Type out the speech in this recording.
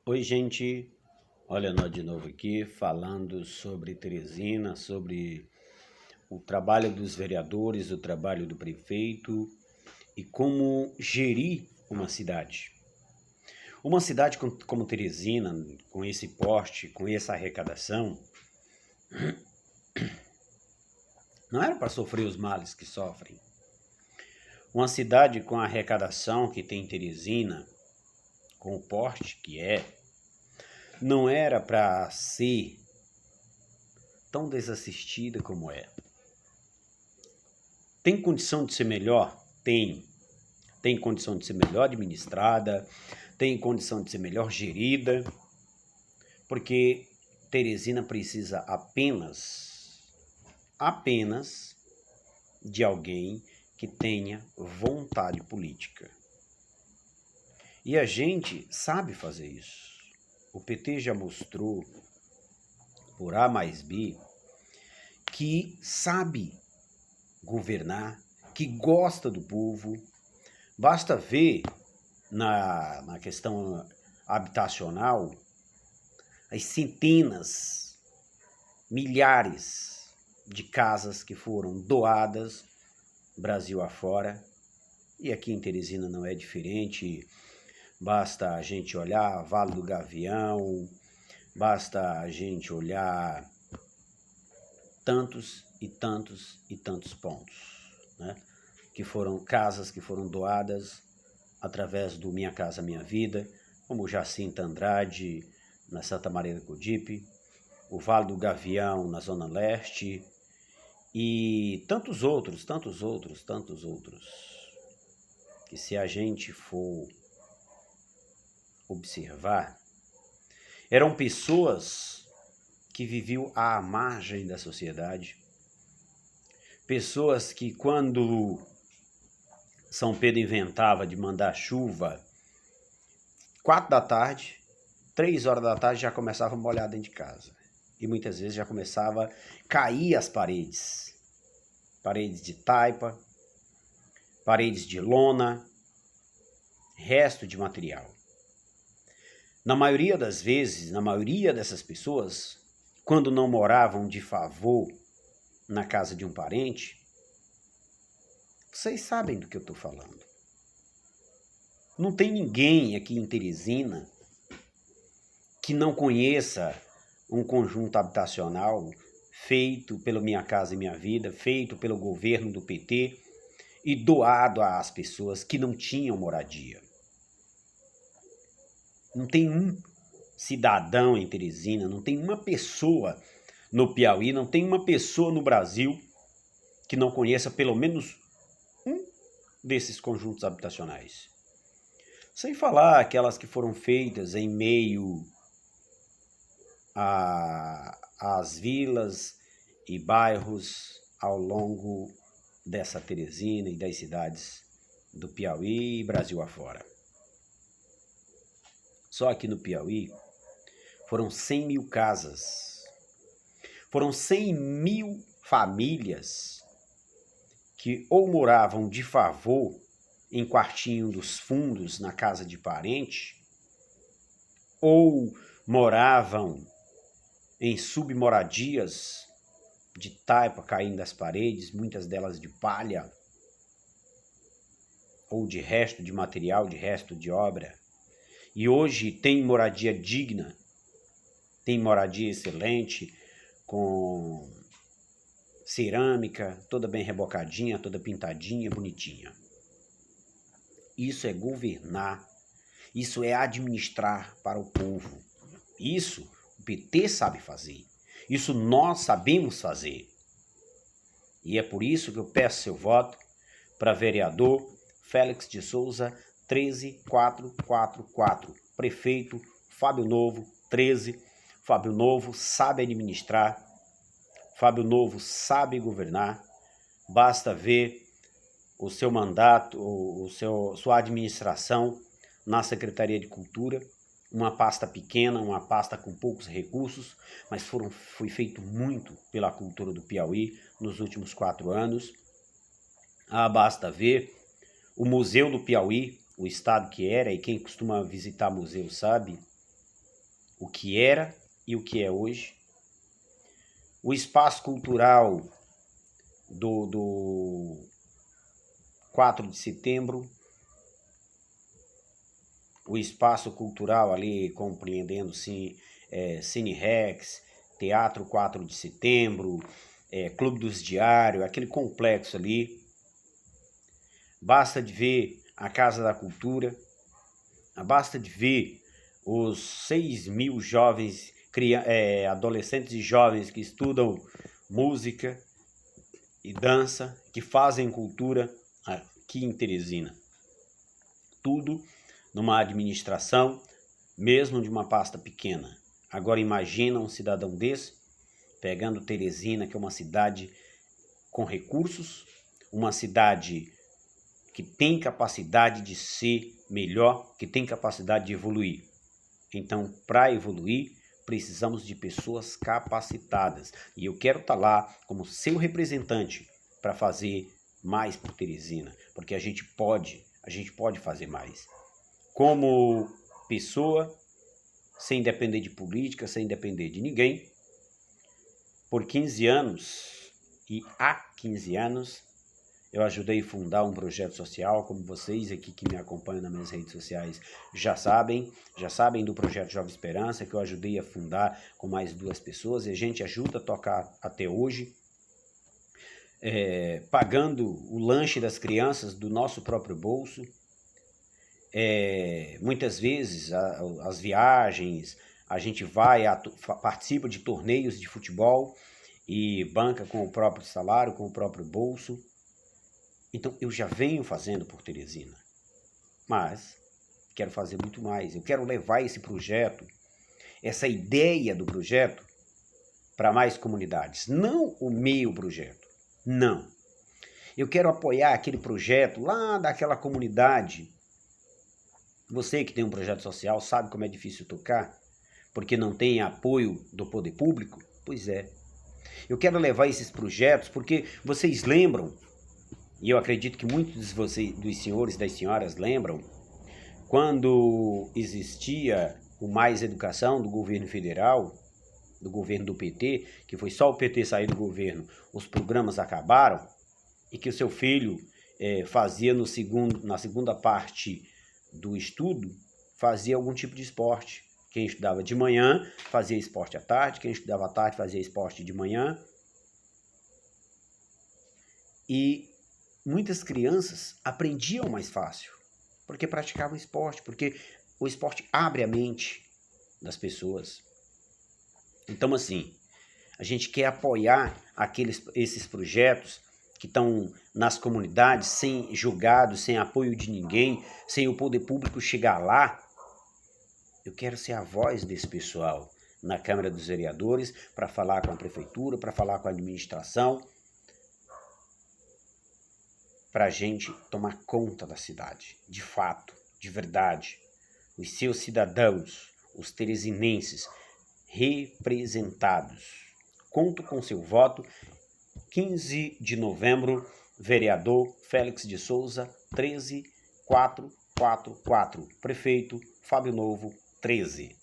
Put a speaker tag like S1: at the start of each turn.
S1: Oi, gente. Olha nós de novo aqui falando sobre Teresina, sobre o trabalho dos vereadores, o trabalho do prefeito e como gerir uma cidade. Uma cidade como Teresina, com esse porte, com essa arrecadação, não era para sofrer os males que sofrem. Uma cidade com a arrecadação que tem Teresina, com o porte que é, não era para ser tão desassistida como é. Tem condição de ser melhor? Tem. Tem condição de ser melhor administrada, tem condição de ser melhor gerida, porque Teresina precisa apenas de alguém que tenha vontade política. E a gente sabe fazer isso. O PT já mostrou, por A mais B, que sabe governar, que gosta do povo. Basta ver na questão habitacional as centenas, milhares de casas que foram doadas Brasil afora. E aqui em Teresina não é diferente. Basta a gente olhar Vale do Gavião, basta a gente olhar tantos e tantos e tantos pontos, né? Que foram casas que foram doadas através do Minha Casa Minha Vida, como Jacinta Andrade, na Santa Maria do Codipe, o Vale do Gavião, na Zona Leste, e tantos outros, que se a gente for observar, eram pessoas que viviam à margem da sociedade, pessoas que quando São Pedro inventava de mandar chuva, 4 da tarde, 3 horas da tarde já começava a molhar dentro de casa. E muitas vezes já começava a cair as paredes. Paredes de taipa, paredes de lona, resto de material. Na maioria das vezes, na maioria dessas pessoas, quando não moravam de favor na casa de um parente, vocês sabem do que eu estou falando. Não tem ninguém aqui em Teresina que não conheça um conjunto habitacional feito pelo Minha Casa e Minha Vida, feito pelo governo do PT e doado às pessoas que não tinham moradia. Não tem um cidadão em Teresina, não tem uma pessoa no Piauí, não tem uma pessoa no Brasil que não conheça pelo menos um desses conjuntos habitacionais. Sem falar aquelas que foram feitas em meio às vilas e bairros ao longo dessa Teresina e das cidades do Piauí e Brasil afora. Só aqui no Piauí foram 100 mil casas, foram 100 mil famílias que ou moravam de favor em quartinho dos fundos na casa de parente, ou moravam em submoradias de taipa caindo das paredes, muitas delas de palha, ou de resto de material, de resto de obra. E hoje tem moradia digna, tem moradia excelente, com cerâmica, toda bem rebocadinha, toda pintadinha, bonitinha. Isso é governar, isso é administrar para o povo. Isso o PT sabe fazer, isso nós sabemos fazer. E é por isso que eu peço seu voto para vereador Félix de Souza 13444, prefeito Fábio Novo 13. Fábio Novo sabe administrar, Fábio Novo sabe governar, basta ver o seu mandato, sua administração na Secretaria de Cultura, uma pasta pequena, uma pasta com poucos recursos, mas foi feito muito pela cultura do Piauí nos últimos 4 anos. Basta ver o Museu do Piauí, o estado que era, e quem costuma visitar museu sabe, o que era e o que é hoje. O espaço cultural do 4 de setembro, o espaço cultural ali compreendendo Cine Rex, Teatro 4 de setembro, Clube dos Diários, aquele complexo ali. Basta de ver a Casa da Cultura, basta de ver os 6.000 jovens, adolescentes e jovens que estudam música e dança, que fazem cultura aqui em Teresina. Tudo numa administração, mesmo de uma pasta pequena. Agora imagina um cidadão desse, pegando Teresina, que é uma cidade com recursos, uma cidade que tem capacidade de ser melhor, que tem capacidade de evoluir. Então, para evoluir, precisamos de pessoas capacitadas. E eu quero estar lá como seu representante para fazer mais por Teresina, porque a gente pode fazer mais. Como pessoa, sem depender de política, sem depender de ninguém, por 15 anos, e há 15 anos, eu ajudei a fundar um projeto social, como vocês aqui que me acompanham nas minhas redes sociais já sabem do projeto Jovem Esperança, que eu ajudei a fundar com mais 2 pessoas, e a gente ajuda a tocar até hoje, pagando o lanche das crianças do nosso próprio bolso. Muitas vezes as viagens, a gente participa de torneios de futebol e banca com o próprio salário, com o próprio bolso. Então eu já venho fazendo por Teresina, mas quero fazer muito mais. Eu quero levar esse projeto, essa ideia do projeto para mais comunidades. Não o meu projeto, não. Eu quero apoiar aquele projeto lá daquela comunidade. Você que tem um projeto social sabe como é difícil tocar, porque não tem apoio do poder público? Pois é. Eu quero levar esses projetos porque vocês lembram, e eu acredito que muitos dos senhores e das senhoras lembram, quando existia o Mais Educação do governo federal, do governo do PT, que foi só o PT sair do governo, os programas acabaram, e que o seu filho fazia na segunda parte do estudo, fazia algum tipo de esporte. Quem estudava de manhã fazia esporte à tarde, quem estudava à tarde fazia esporte de manhã. E muitas crianças aprendiam mais fácil, porque praticavam esporte, porque o esporte abre a mente das pessoas. Então, assim, a gente quer apoiar esses projetos que estão nas comunidades, sem julgados, sem apoio de ninguém, sem o poder público chegar lá. Eu quero ser a voz desse pessoal na Câmara dos Vereadores, para falar com a prefeitura, para falar com a administração, para a gente tomar conta da cidade, de fato, de verdade. Os seus cidadãos, os teresinenses, representados. Conto com seu voto. 15 de novembro, vereador Félix de Souza, 13444. Prefeito Fábio Novo, 13.